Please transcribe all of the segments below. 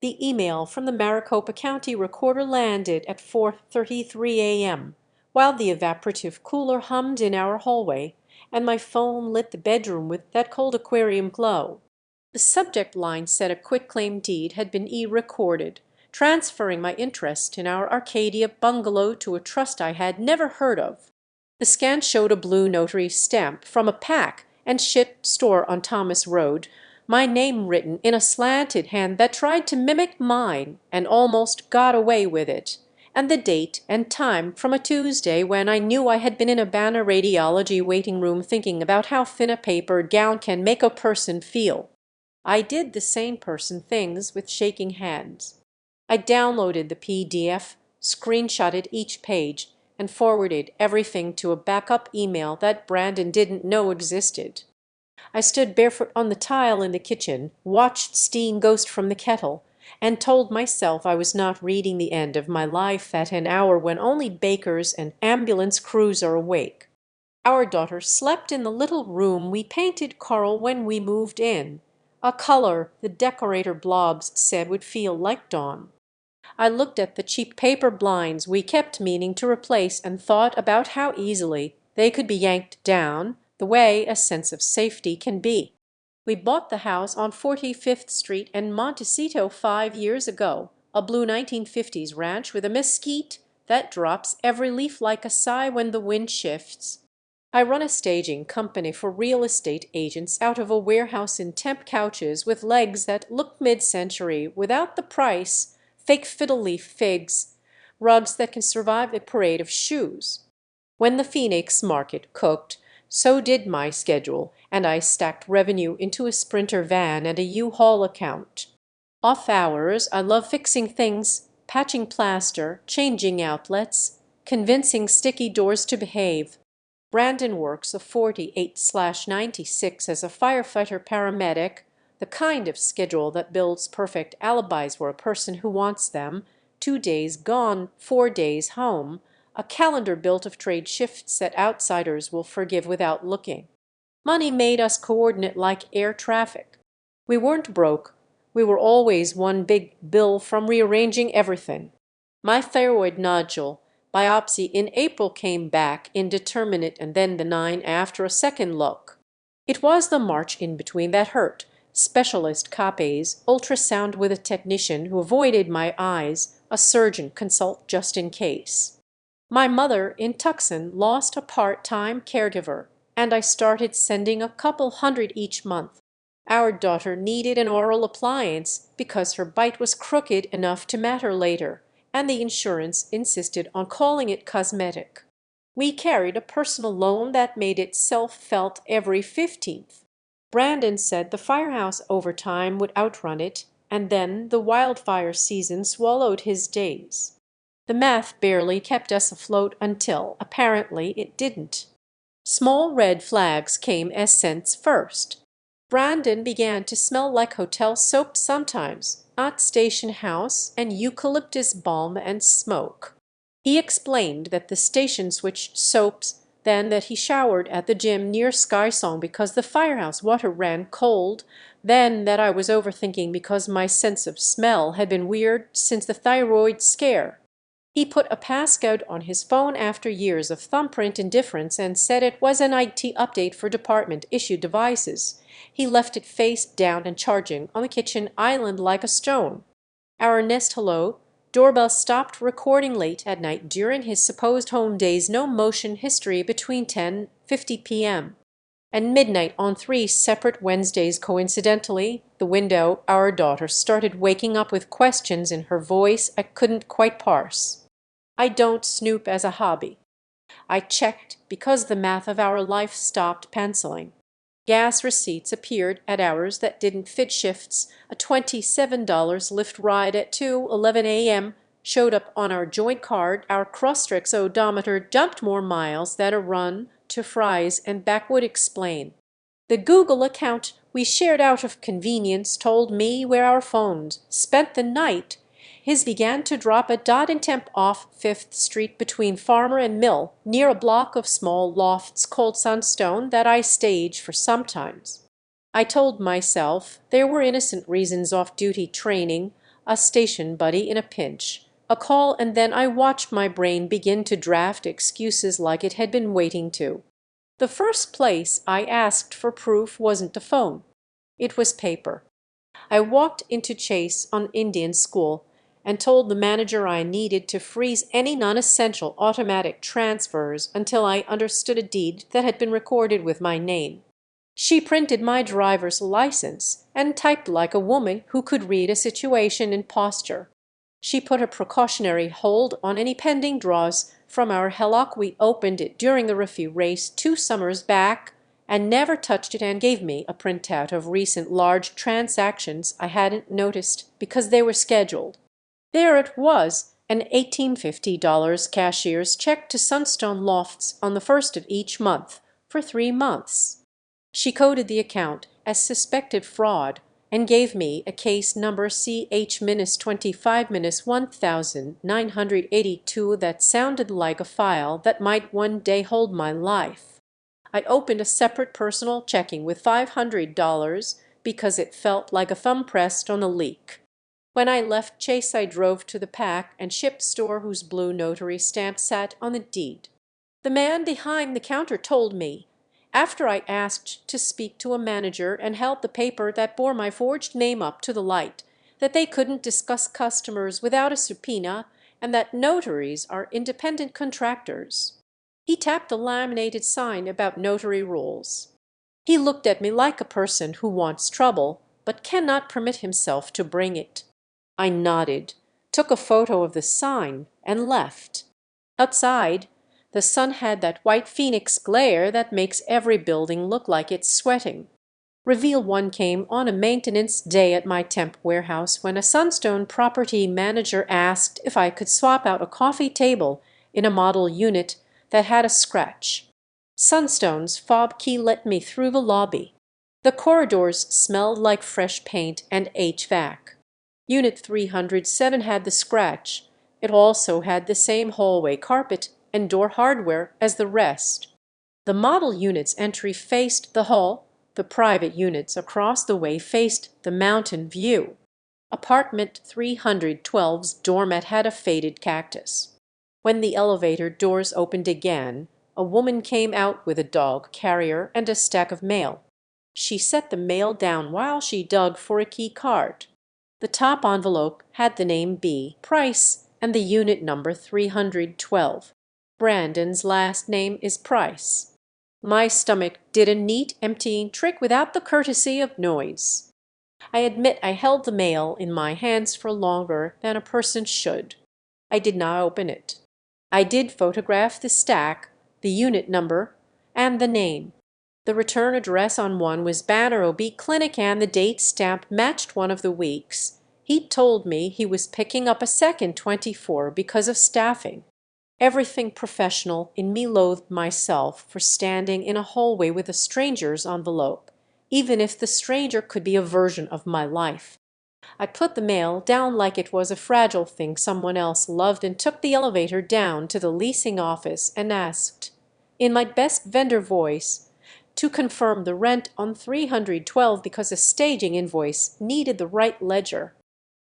The email from the Maricopa County recorder landed at 4:33 a.m., while the evaporative cooler hummed in our hallway and my phone lit the bedroom with that cold aquarium glow. The subject line said a quitclaim deed had been recorded, transferring my interest in our Arcadia bungalow to a trust I had never heard of. The scan showed a blue notary stamp from a pack and ship store on Thomas Road, my name written in a slanted hand that tried to mimic mine and almost got away with it, and the date and time from a Tuesday when I knew I had been in a Banner radiology waiting room thinking about how thin a paper gown can make a person feel. I did the sane person things with shaking hands. I downloaded the PDF, screenshotted each page, and forwarded everything to a backup email that Brandon didn't know existed. I stood barefoot on the tile in the kitchen, watched steam ghost from the kettle, and told myself I was not reading the end of my life at an hour when only bakers and ambulance crews are awake. Our daughter slept in the little room we painted coral when we moved in, a color the decorator blobs said would feel like dawn. I looked at the cheap paper blinds we kept meaning to replace and thought about how easily they could be yanked down, the way a sense of safety can be. We bought the house on 45th Street and Montecito 5 years ago, a blue 1950s ranch with a mesquite that drops every leaf like a sigh when the wind shifts. I run a staging company for real estate agents out of a warehouse in temp couches with legs that look mid-century without the price, fake fiddle leaf figs, rugs that can survive a parade of shoes. When the Phoenix market cooked, so did my schedule, and I stacked revenue into a Sprinter van and a U-Haul account. Off hours, I love fixing things, patching plaster, changing outlets, convincing sticky doors to behave. Brandon works a 48/96 as a firefighter paramedic, the kind of schedule that builds perfect alibis for a person who wants them, 2 days gone, 4 days home, a calendar built of trade shifts that outsiders will forgive without looking. Money made us coordinate like air traffic. We weren't broke. We were always one big bill from rearranging everything. My thyroid nodule biopsy in April came back indeterminate and then benign after a second look. It was the March in between that hurt. Specialist copies, ultrasound with a technician who avoided my eyes, a surgeon consult just in case. My mother in Tucson lost a part-time caregiver, and I started sending a couple hundred each month. Our daughter needed an oral appliance because her bite was crooked enough to matter later, and the insurance insisted on calling it cosmetic. We carried a personal loan that made itself felt every 15th. Brandon said the firehouse overtime would outrun it, and then the wildfire season swallowed his days. The math barely kept us afloat until, apparently, it didn't. Small red flags came as cents first. Brandon began to smell like hotel soap sometimes, not station house, and eucalyptus balm and smoke. He explained that the station switched soaps, then that he showered at the gym near Skysong because the firehouse water ran cold, then that I was overthinking because my sense of smell had been weird since the thyroid scare. He put a passcode on his phone after years of thumbprint indifference and said it was an IT update for department-issued devices. He left it face down and charging on the kitchen island like a stone. Our Nest Hello doorbell stopped recording late at night during his supposed home day's no-motion history between 10:50 p.m. and midnight on 3 separate Wednesdays. Coincidentally, the window our daughter started waking up with questions in her voice I couldn't quite parse. I don't snoop as a hobby. I checked because the math of our life stopped penciling. Gas receipts appeared at hours that didn't fit shifts. A $27 Lyft ride at 2:11 a.m. showed up on our joint card. Our Crosstrix odometer dumped more miles than a run to Fry's and back would explain. The Google account we shared out of convenience told me where our phones spent the night. His began to drop at dot and temp off 5th Street between Farmer and Mill, near a block of small lofts called Sunstone that I stage for sometimes. I told myself there were innocent reasons off-duty training, a station buddy in a pinch, a call, and then I watched my brain begin to draft excuses like it had been waiting to. The first place I asked for proof wasn't a phone. It was paper. I walked into Chase on Indian School and told the manager I needed to freeze any non-essential automatic transfers until I understood a deed that had been recorded with my name. She printed my driver's license and typed like a woman who could read a situation in posture. She put a precautionary hold on any pending draws from our HELOC. We opened it during the refi race 2 summers back and never touched it, and gave me a printout of recent large transactions I hadn't noticed because they were scheduled. There it was, an $1850 cashier's check to Sunstone Lofts on the first of each month for 3 months. She coded the account as suspected fraud and gave me a case number CH-25-1982 that sounded like a file that might one day hold my life. I opened a separate personal checking with $500 because it felt like a thumb pressed on a leak. When I left Chase, I drove to the pack and ship store whose blue notary stamp sat on the deed. The man behind the counter told me, after I asked to speak to a manager and held the paper that bore my forged name up to the light, that they couldn't discuss customers without a subpoena and that notaries are independent contractors. He tapped the laminated sign about notary rules. He looked at me like a person who wants trouble but cannot permit himself to bring it. I nodded, took a photo of the sign, and left. Outside, the sun had that white phoenix glare that makes every building look like it's sweating. Reveal 1 came on a maintenance day at my temp warehouse when a Sunstone property manager asked if I could swap out a coffee table in a model unit that had a scratch. Sunstone's fob key let me through the lobby. The corridors smelled like fresh paint and HVAC. Unit 307 had the scratch. It also had the same hallway carpet and door hardware as the rest. The model unit's entry faced the hall. The private units across the way faced the mountain view. Apartment 312's doormat had a faded cactus. When the elevator doors opened again, a woman came out with a dog carrier and a stack of mail. She set the mail down while she dug for a key card. The top envelope had the name B. Price and the unit number 312. Brandon's last name is Price. My stomach did a neat emptying trick without the courtesy of noise. I admit I held the mail in my hands for longer than a person should. I did not open it. I did photograph the stack, the unit number, and the name. The return address on one was Banner OB Clinic and the date stamp matched one of the weeks. He told me he was picking up a second 24 because of staffing. Everything professional in me loathed myself for standing in a hallway with a stranger's envelope, even if the stranger could be a version of my life. I put the mail down like it was a fragile thing someone else loved and took the elevator down to the leasing office and asked, in my best vendor voice, to confirm the rent on 312 because a staging invoice needed the right ledger.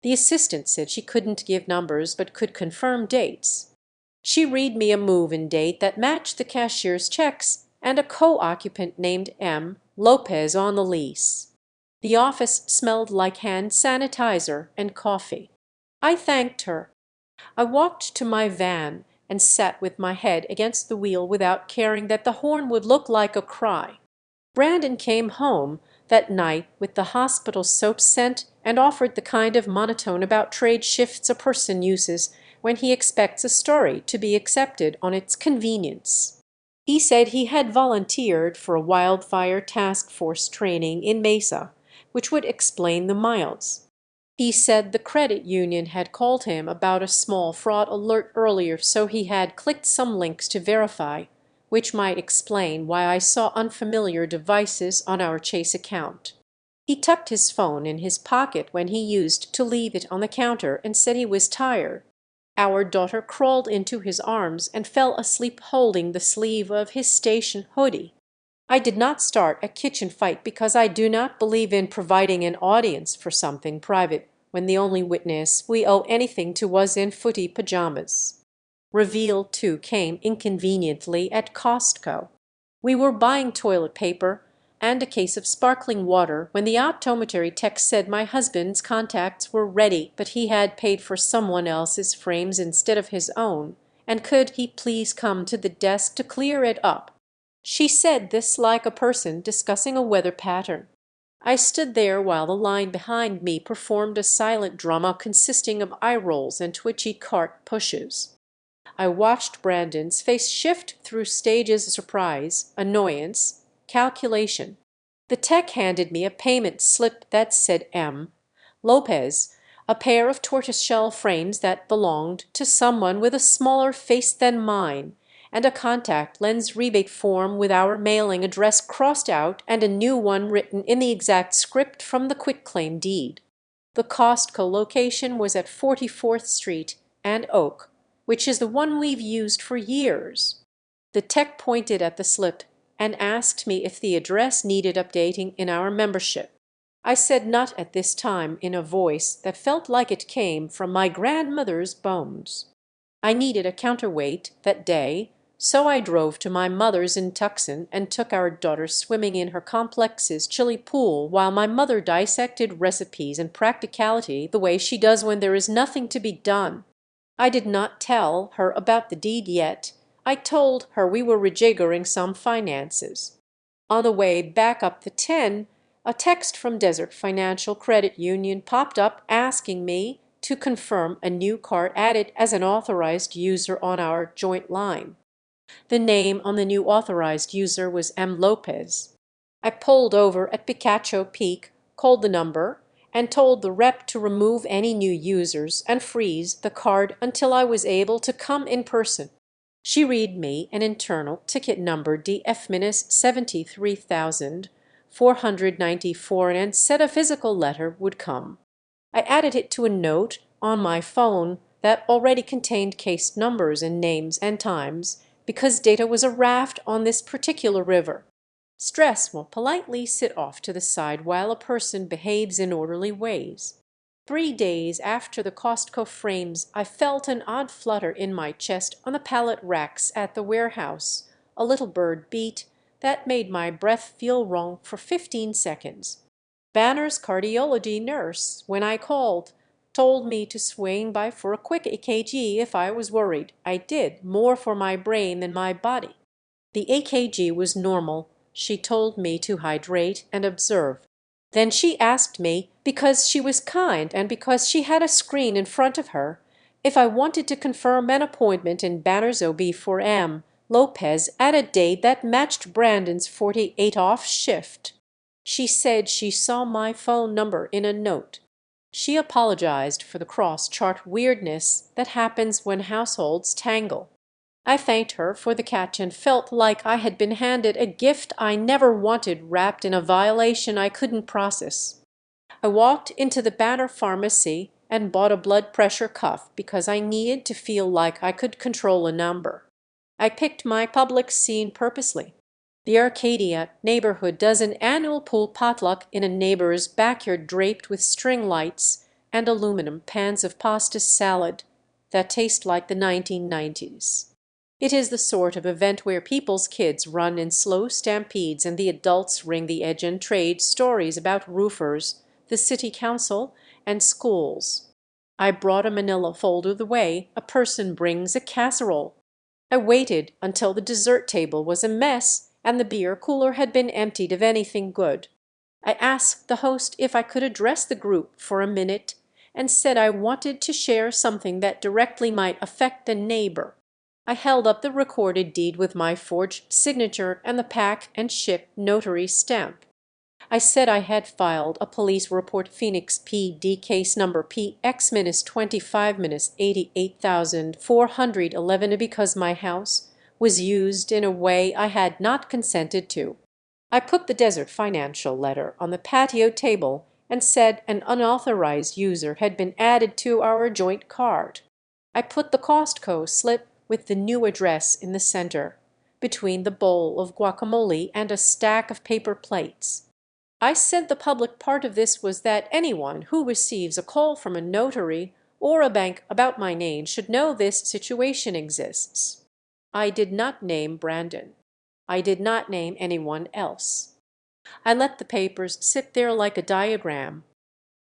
The assistant said she couldn't give numbers but could confirm dates. She read me a move-in date that matched the cashier's checks and a co-occupant named M. Lopez on the lease. The office smelled like hand sanitizer and coffee. I thanked her. I walked to my van and sat with my head against the wheel without caring that the horn would look like a cry. Brandon came home that night with the hospital soap scent and offered the kind of monotone about trade shifts a person uses when he expects a story to be accepted on its convenience. He said he had volunteered for a wildfire task force training in Mesa, which would explain the miles. He said the credit union had called him about a small fraud alert earlier, so he had clicked some links to verify, which might explain why I saw unfamiliar devices on our Chase account. He tucked his phone in his pocket when he used to leave it on the counter and said he was tired. Our daughter crawled into his arms and fell asleep holding the sleeve of his station hoodie. I did not start a kitchen fight because I do not believe in providing an audience for something private when the only witness we owe anything to was in footy pajamas. Reveal, too, came inconveniently at Costco. We were buying toilet paper and a case of sparkling water when the optometry tech said my husband's contacts were ready, but he had paid for someone else's frames instead of his own, and could he please come to the desk to clear it up. She said this like a person discussing a weather pattern. I stood there while the line behind me performed a silent drama consisting of eye rolls and twitchy cart pushes. I watched Brandon's face shift through stages of surprise, annoyance, calculation. The tech handed me a payment slip that said M. Lopez, a pair of tortoiseshell frames that belonged to someone with a smaller face than mine, and a contact lens rebate form with our mailing address crossed out and a new one written in the exact script from the quitclaim deed. The Costco location was at 44th Street and Oak, which is the one we've used for years. The tech pointed at the slip and asked me if the address needed updating in our membership. I said not at this time in a voice that felt like it came from my grandmother's bones. I needed a counterweight that day, so I drove to my mother's in Tucson and took our daughter swimming in her complex's chilly pool while my mother dissected recipes and practicality the way she does when there is nothing to be done. I did not tell her about the deed yet. I told her we were rejiggering some finances. On the way back up the 10, a text from Desert Financial Credit Union popped up asking me to confirm a new card added as an authorized user on our joint line. The name on the new authorized user was M. Lopez. I pulled over at Picacho Peak, called the number, and told the rep to remove any new users and freeze the card until I was able to come in person. She read me an internal ticket number DF-73494 and said a physical letter would come. I added it to a note on my phone that already contained case numbers and names and times because data was a raft on this particular river. Stress will politely sit off to the side while a person behaves in orderly ways. 3 days after the Costco frames, I felt an odd flutter in my chest on the pallet racks at the warehouse, a little bird beat that made my breath feel wrong for 15 seconds. Banner's cardiology nurse, when I called, told me to swing by for a quick EKG if I was worried. I did, more for my brain than my body. The EKG was normal. She told me to hydrate and observe. Then she asked me, because she was kind and because she had a screen in front of her, if I wanted to confirm an appointment in Banner's OB for M. Lopez at a date that matched Brandon's 48 off shift. She said she saw my phone number in a note. She apologized for the cross-chart weirdness that happens when households tangle. I thanked her for the catch and felt like I had been handed a gift I never wanted wrapped in a violation I couldn't process. I walked into the Banner pharmacy and bought a blood pressure cuff because I needed to feel like I could control a number. I picked my public scene purposely. The Arcadia neighborhood does an annual pool potluck in a neighbor's backyard draped with string lights and aluminum pans of pasta salad that taste like the 1990s. It is the sort of event where people's kids run in slow stampedes and the adults ring the edge and trade stories about roofers, the city council, and schools. I brought a manila folder the way a person brings a casserole. I waited until the dessert table was a mess and the beer cooler had been emptied of anything good. I asked the host if I could address the group for a minute and said I wanted to share something that directly might affect the neighbor. I held up the recorded deed with my forged signature and the pack and ship notary stamp. I said I had filed a police report Phoenix PD case number PX-25-88,411 because my house was used in a way I had not consented to. I put the Desert Financial letter on the patio table and said an unauthorized user had been added to our joint card. I put the Costco slip with the new address in the center, between the bowl of guacamole and a stack of paper plates. I said the public part of this was that anyone who receives a call from a notary or a bank about my name should know this situation exists. I did not name Brandon. I did not name anyone else. I let the papers sit there like a diagram.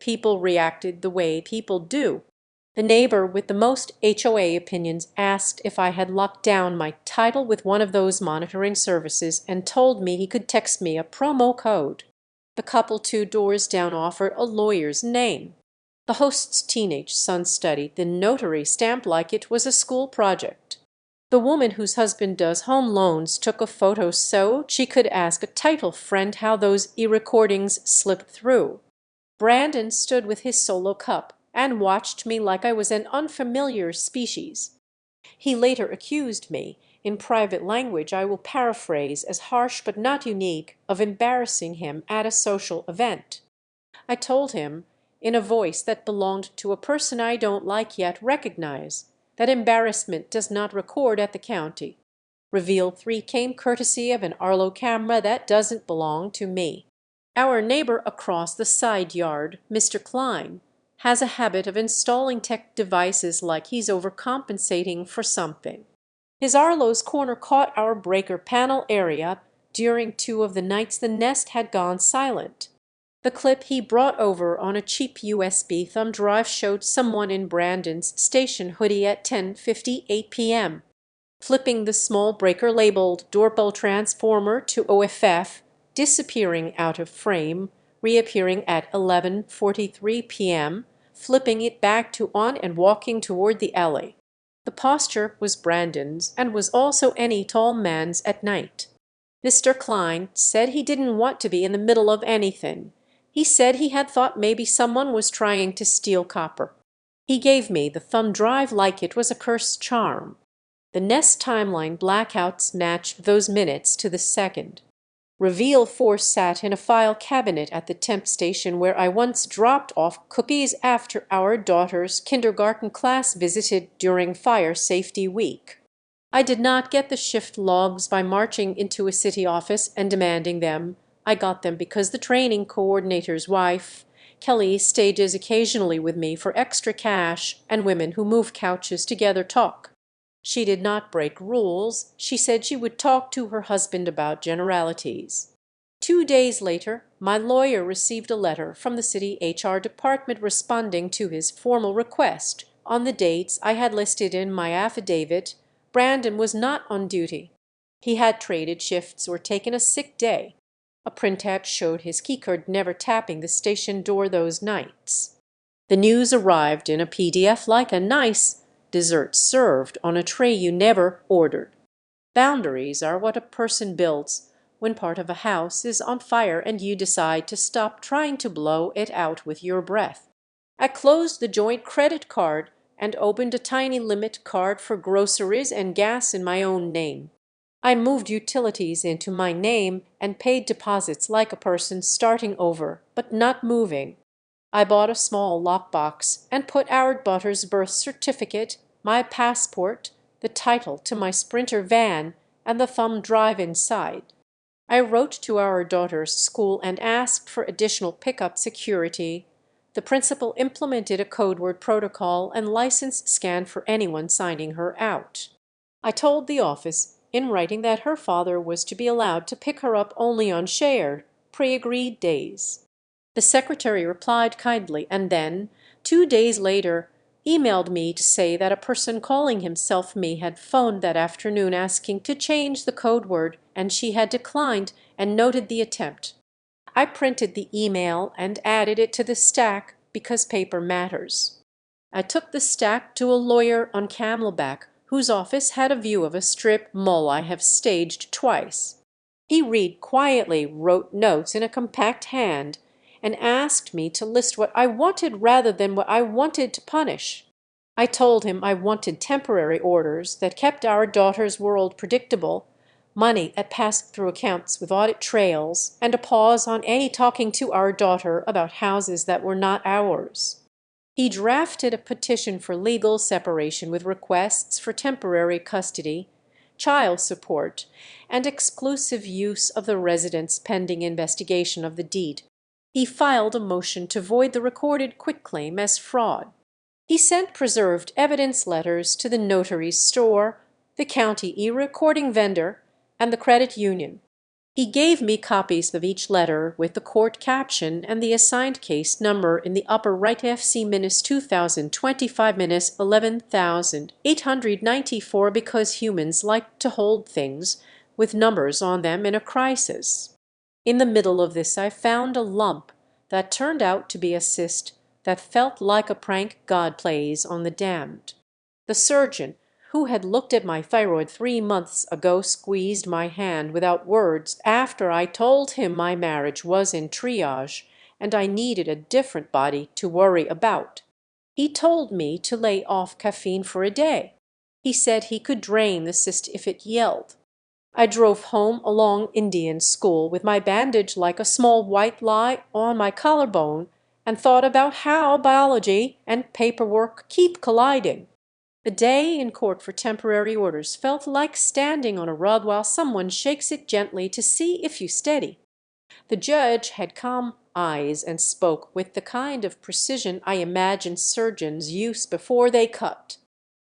People reacted the way people do. The neighbor with the most HOA opinions asked if I had locked down my title with one of those monitoring services and told me he could text me a promo code. The couple 2 doors down offered a lawyer's name. The host's teenage son studied the notary stamp like it was a school project. The woman whose husband does home loans took a photo so she could ask a title friend how those e-recordings slipped through. Brandon stood with his solo cup and watched me like I was an unfamiliar species. He later accused me, in private language I will paraphrase as harsh but not unique, of embarrassing him at a social event. I told him, in a voice that belonged to a person I don't like yet recognize, that embarrassment does not record at the county. Reveal 3 came courtesy of an Arlo camera that doesn't belong to me. Our neighbor across the side yard, Mr. Klein, has a habit of installing tech devices like he's overcompensating for something. His Arlo's corner caught our breaker panel area during 2 of the nights the Nest had gone silent. The clip he brought over on a cheap USB thumb drive showed someone in Brandon's station hoodie at 10:58 p.m. flipping the small breaker labeled doorbell transformer to OFF, disappearing out of frame, reappearing at 11:43 p.m., flipping it back to on and walking toward the alley. The posture was Brandon's and was also any tall man's at night. Mr. Klein said he didn't want to be in the middle of anything. He said he had thought maybe someone was trying to steal copper. He gave me the thumb drive like it was a cursed charm. The Nest timeline blackouts matched those minutes to the second. Reveal 4 sat in a file cabinet at the temp station where I once dropped off cookies after our daughter's kindergarten class visited during Fire Safety Week. I did not get the shift logs by marching into a city office and demanding them. I got them because the training coordinator's wife, Kelly, stages occasionally with me for extra cash, and women who move couches together talk. She did not break rules. She said she would talk to her husband about generalities. 2 days later, my lawyer received a letter from the city HR department responding to his formal request. On the dates I had listed in my affidavit, Brandon was not on duty. He had traded shifts or taken a sick day. A printout showed his keycard never tapping the station door those nights. The news arrived in a PDF like a nice dessert served on a tray you never ordered. Boundaries are what a person builds when part of a house is on fire and you decide to stop trying to blow it out with your breath. I closed the joint credit card and opened a tiny limit card for groceries and gas in my own name. I moved utilities into my name and paid deposits like a person starting over, but not moving. I bought a small lockbox and put our daughter's birth certificate, my passport, the title to my Sprinter van, and the thumb drive inside. I wrote to our daughter's school and asked for additional pickup security. The principal implemented a code word protocol and license scan for anyone signing her out. I told the office in writing that her father was to be allowed to pick her up only on shared, pre-agreed days. The secretary replied kindly and then, 2 days later, emailed me to say that a person calling himself me had phoned that afternoon asking to change the code word and she had declined and noted the attempt. I printed the email and added it to the stack because paper matters. I took the stack to a lawyer on Camelback whose office had a view of a strip mall I have staged twice. He read quietly, wrote notes in a compact hand, and asked me to list what I wanted rather than what I wanted to punish. I told him I wanted temporary orders that kept our daughter's world predictable, money that passed through accounts with audit trails, and a pause on any talking to our daughter about houses that were not ours. He drafted a petition for legal separation with requests for temporary custody, child support, and exclusive use of the residence pending investigation of the deed. He filed a motion to void the recorded quitclaim as fraud. He sent preserved evidence letters to the notary's store, the county e-recording vendor, and the credit union. He gave me copies of each letter with the court caption and the assigned case number in the upper right FC-2025-11,894 because humans like to hold things with numbers on them in a crisis. In the middle of this I found a lump that turned out to be a cyst that felt like a prank God plays on the damned. The surgeon who had looked at my thyroid 3 months ago squeezed my hand without words after I told him my marriage was in triage and I needed a different body to worry about. He told me to lay off caffeine for a day. He said he could drain the cyst if it yelled. I drove home along Indian School with my bandage like a small white lie on my collarbone and thought about how biology and paperwork keep colliding. The day in court for temporary orders felt like standing on a rug while someone shakes it gently to see if you steady. The judge had calm eyes and spoke with the kind of precision I imagine surgeons use before they cut.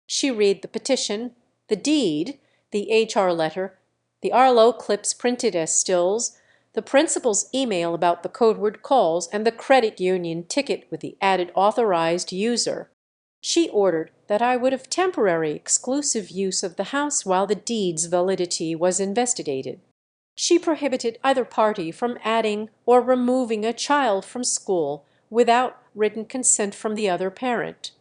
She read the petition, the deed, the HR letter, the Arlo clips printed as stills, the principal's email about the code word calls, and the credit union ticket with the added authorized user. She ordered that I would have temporary exclusive use of the house while the deed's validity was investigated. She prohibited either party from adding or removing a child from school without written consent from the other parent.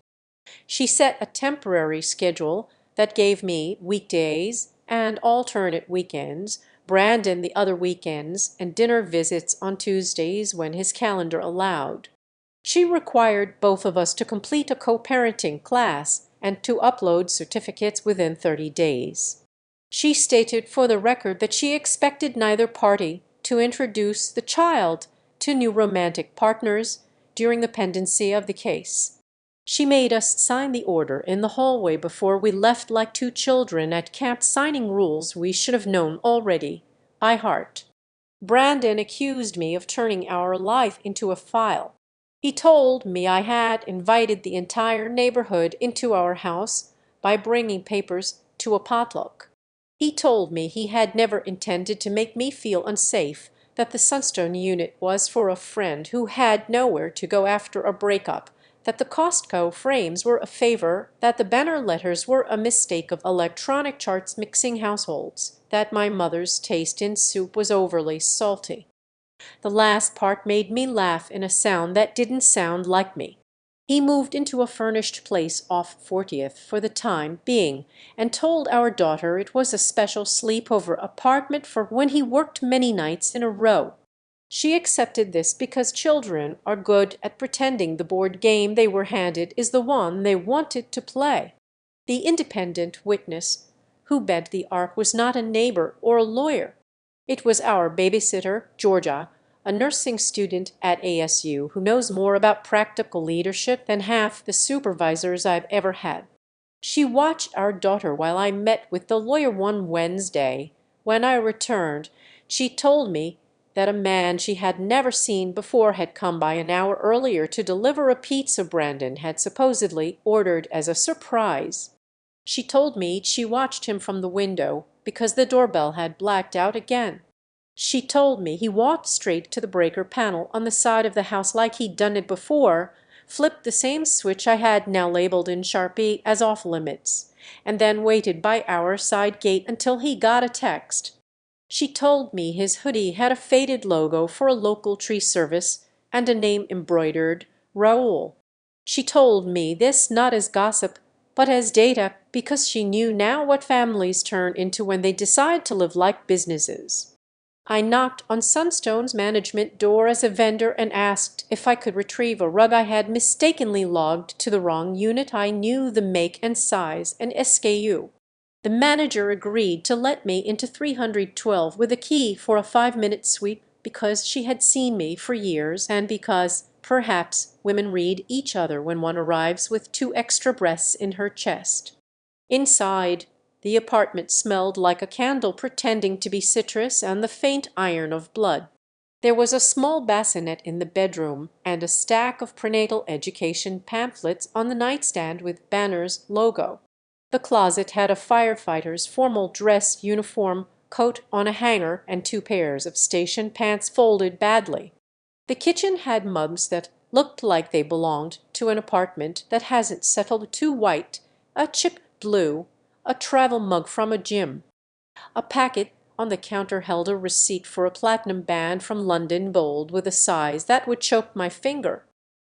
She set a temporary schedule that gave me weekdays and alternate weekends, Brandon the other weekends, and dinner visits on Tuesdays when his calendar allowed. She required both of us to complete a co-parenting class and to upload certificates within 30 days. She stated for the record that she expected neither party to introduce the child to new romantic partners during the pendency of the case. She made us sign the order in the hallway before we left like two children at camp signing rules we should have known already by heart. Brandon accused me of turning our life into a file. He told me I had invited the entire neighborhood into our house by bringing papers to a potluck. He told me he had never intended to make me feel unsafe, that the Sunstone unit was for a friend who had nowhere to go after a breakup, that the Costco frames were a favor, that the banner letters were a mistake of electronic charts mixing households, that my mother's taste in soup was overly salty. The last part made me laugh in a sound that didn't sound like me. He moved into a furnished place off 40th for the time being and told our daughter it was a special sleepover apartment for when he worked many nights in a row. She accepted this because children are good at pretending the board game they were handed is the one they wanted to play. The independent witness who bent the arc was not a neighbor or a lawyer. It was our babysitter, Georgia, a nursing student at ASU who knows more about practical leadership than half the supervisors I've ever had. She watched our daughter while I met with the lawyer one Wednesday. When I returned, she told me that a man she had never seen before had come by an hour earlier to deliver a pizza Brandon had supposedly ordered as a surprise. She told me she watched him from the window because the doorbell had blacked out again. She told me he walked straight to the breaker panel on the side of the house like he'd done it before, flipped the same switch I had now labeled in Sharpie as off limits, and then waited by our side gate until he got a text. She told me his hoodie had a faded logo for a local tree service and a name embroidered, Raoul. She told me this not as gossip, but as data, because she knew now what families turn into when they decide to live like businesses. I knocked on Sunstone's management door as a vendor and asked if I could retrieve a rug I had mistakenly logged to the wrong unit. I knew the make and size and SKU. The manager agreed to let me into 312 with a key for a 5-minute sweep because she had seen me for years and because, perhaps, women read each other when one arrives with 2 extra breaths in her chest. Inside, the apartment smelled like a candle pretending to be citrus and the faint iron of blood. There was a small bassinet in the bedroom and a stack of prenatal education pamphlets on the nightstand with Banner's logo. The closet had a firefighter's formal dress uniform coat on a hanger and two pairs of station pants folded badly. The kitchen had mugs that looked like they belonged to an apartment that hasn't settled too white, a chip blue, a travel mug from a gym. A packet on the counter held a receipt for a platinum band from London gold with a size that would choke my finger.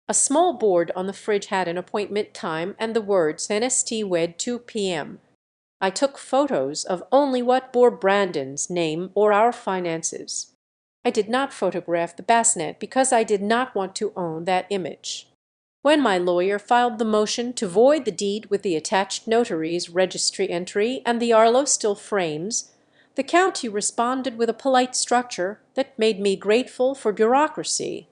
A small board on the fridge had an appointment time and the words NST Wed 2 p.m. I took photos of only what bore Brandon's name or our finances. I did not photograph the bassinet because I did not want to own that image. When my lawyer filed the motion to void the deed with the attached notary's registry entry and the Arlo still frames, the county responded with a polite structure that made me grateful for bureaucracy.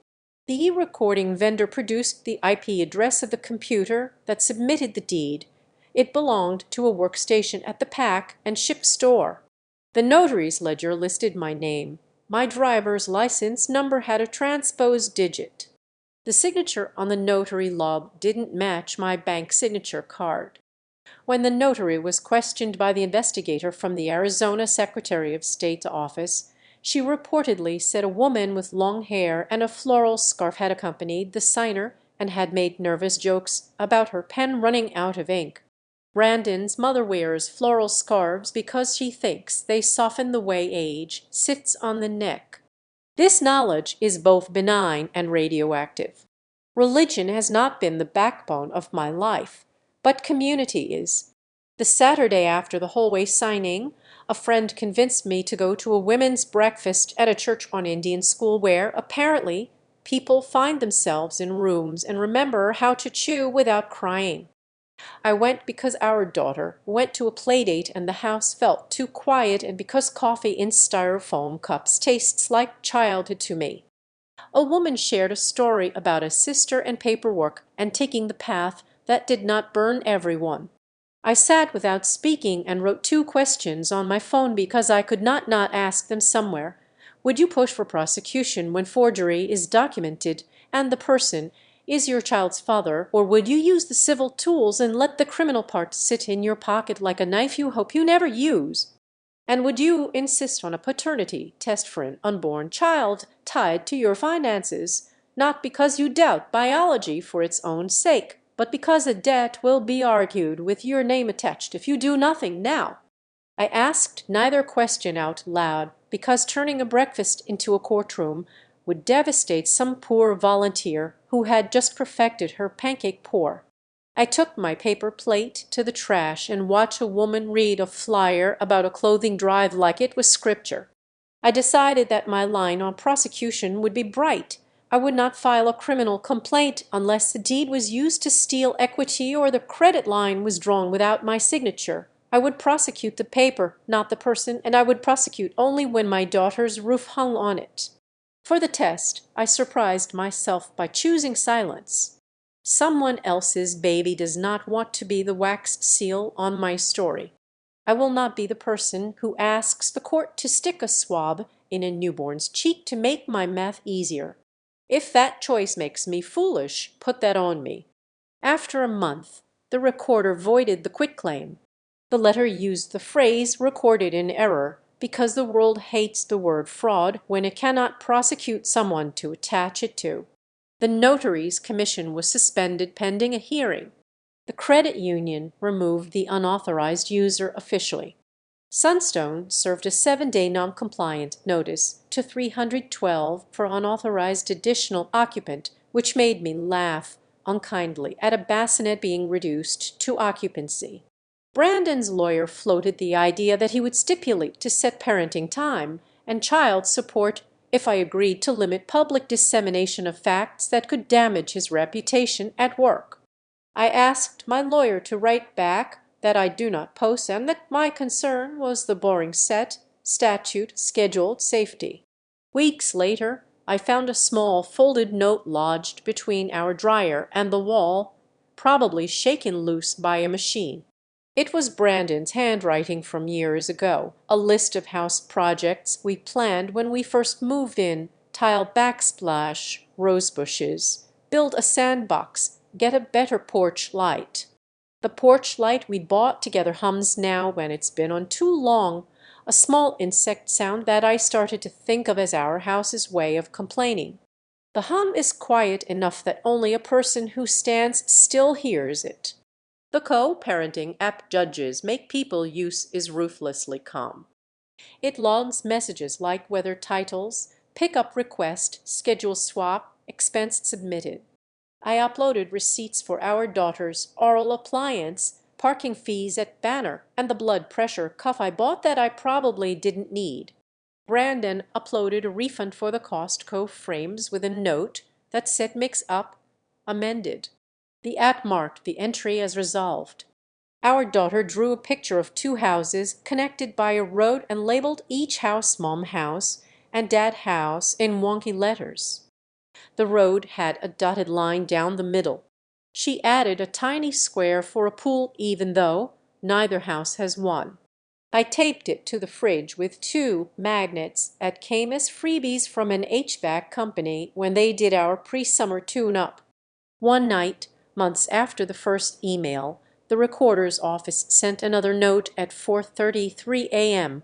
The e-recording vendor produced the IP address of the computer that submitted the deed. It belonged to a workstation at the pack and ship store. The notary's ledger listed my name. My driver's license number had a transposed digit. The signature on the notary lob didn't match my bank signature card. When the notary was questioned by the investigator from the Arizona Secretary of State's office, she reportedly said a woman with long hair and a floral scarf had accompanied the signer and had made nervous jokes about her pen running out of ink. Brandon's mother wears floral scarves because she thinks they soften the way age sits on the neck. This knowledge is both benign and radioactive. Religion has not been the backbone of my life, but community is. The Saturday after the hallway signing, a friend convinced me to go to a women's breakfast at a church on Indian School where, apparently, people find themselves in rooms and remember how to chew without crying. I went because our daughter went to a play date and the house felt too quiet and because coffee in styrofoam cups tastes like childhood to me. A woman shared a story about a sister and paperwork and taking the path that did not burn everyone. I sat without speaking and wrote 2 questions on my phone because I could not ask them somewhere. Would you push for prosecution when forgery is documented and the person is your child's father, or would you use the civil tools and let the criminal part sit in your pocket like a knife you hope you never use? And would you insist on a paternity test for an unborn child tied to your finances, not because you doubt biology for its own sake, but because a debt will be argued with your name attached if you do nothing now? I asked neither question out loud because turning a breakfast into a courtroom would devastate some poor volunteer who had just perfected her pancake pour. I took my paper plate to the trash and watched a woman read a flyer about a clothing drive like it was scripture. I decided that my line on prosecution would be bright. I would not file a criminal complaint unless the deed was used to steal equity or the credit line was drawn without my signature. I would prosecute the paper, not the person, and I would prosecute only when my daughter's roof hung on it. For the test, I surprised myself by choosing silence. Someone else's baby does not want to be the wax seal on my story. I will not be the person who asks the court to stick a swab in a newborn's cheek to make my math easier. If that choice makes me foolish, put that on me. After a month, the recorder voided the quitclaim. The letter used the phrase recorded in error because the world hates the word fraud when it cannot prosecute someone to attach it to. The notary's commission was suspended pending a hearing. The credit union removed the unauthorized user officially. Sunstone served a 7-day non-compliant notice to 312 for unauthorized additional occupant, which made me laugh unkindly at a bassinet being reduced to occupancy. Brandon's lawyer floated the idea that he would stipulate to set parenting time and child support if I agreed to limit public dissemination of facts that could damage his reputation at work. I asked my lawyer to write back that I do not post and that my concern was the boring set, statute, scheduled safety. Weeks later, I found a small folded note lodged between our dryer and the wall, probably shaken loose by a machine. It was Brandon's handwriting from years ago, a list of house projects we planned when we first moved in, tile backsplash, rose bushes, build a sandbox, get a better porch light. The porch light we bought together hums now when it's been on too long, a small insect sound that I started to think of as our house's way of complaining. The hum is quiet enough that only a person who stands still hears it. The co-parenting app judges make people use is ruthlessly calm. It logs messages like weather titles, pickup request, schedule swap, expense submitted. I uploaded receipts for our daughter's oral appliance, parking fees at Banner, and the blood pressure cuff I bought that I probably didn't need. Brandon uploaded a refund for the Costco frames with a note that said mix up, amended. The app marked the entry as resolved. Our daughter drew a picture of two houses connected by a road and labeled each house Mom House and Dad House in wonky letters. The road had a dotted line down the middle. She added a tiny square for a pool even though neither house has one. I taped it to the fridge with two magnets that came as freebies from an HVAC company when they did our pre-summer tune-up. One night, months after the first email, the recorder's office sent another note at 4:33 a.m.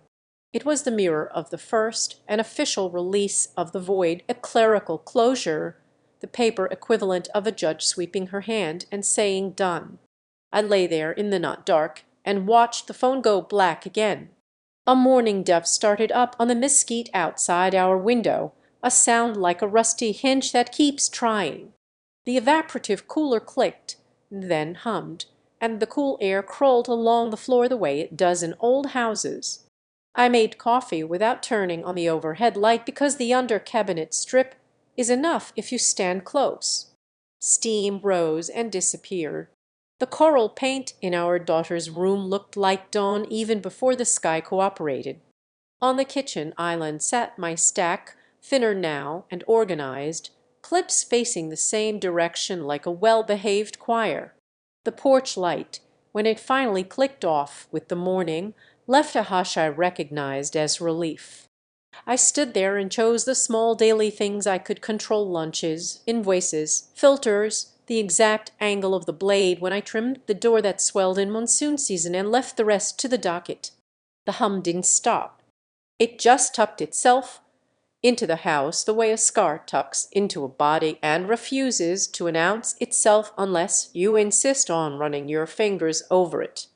It was the mirror of the first, an official release of the void, a clerical closure, the paper equivalent of a judge sweeping her hand and saying done. I lay there in the not dark and watched the phone go black again. A morning dove started up on the mesquite outside our window, a sound like a rusty hinge that keeps trying. The evaporative cooler clicked, then hummed, and the cool air crawled along the floor the way it does in old houses. I made coffee without turning on the overhead light because the under cabinet strip is enough if you stand close. Steam rose and disappeared. The coral paint in our daughter's room looked like dawn even before the sky cooperated. On the kitchen island sat my stack, thinner now and organized, clips facing the same direction like a well-behaved choir. The porch light, when it finally clicked off with the morning, left a hush I recognized as relief. I stood there and chose the small daily things I could control: lunches, invoices, filters, the exact angle of the blade when I trimmed the door that swelled in monsoon season, and left the rest to the docket. The hum didn't stop. It just tucked itself into the house the way a scar tucks into a body and refuses to announce itself unless you insist on running your fingers over it.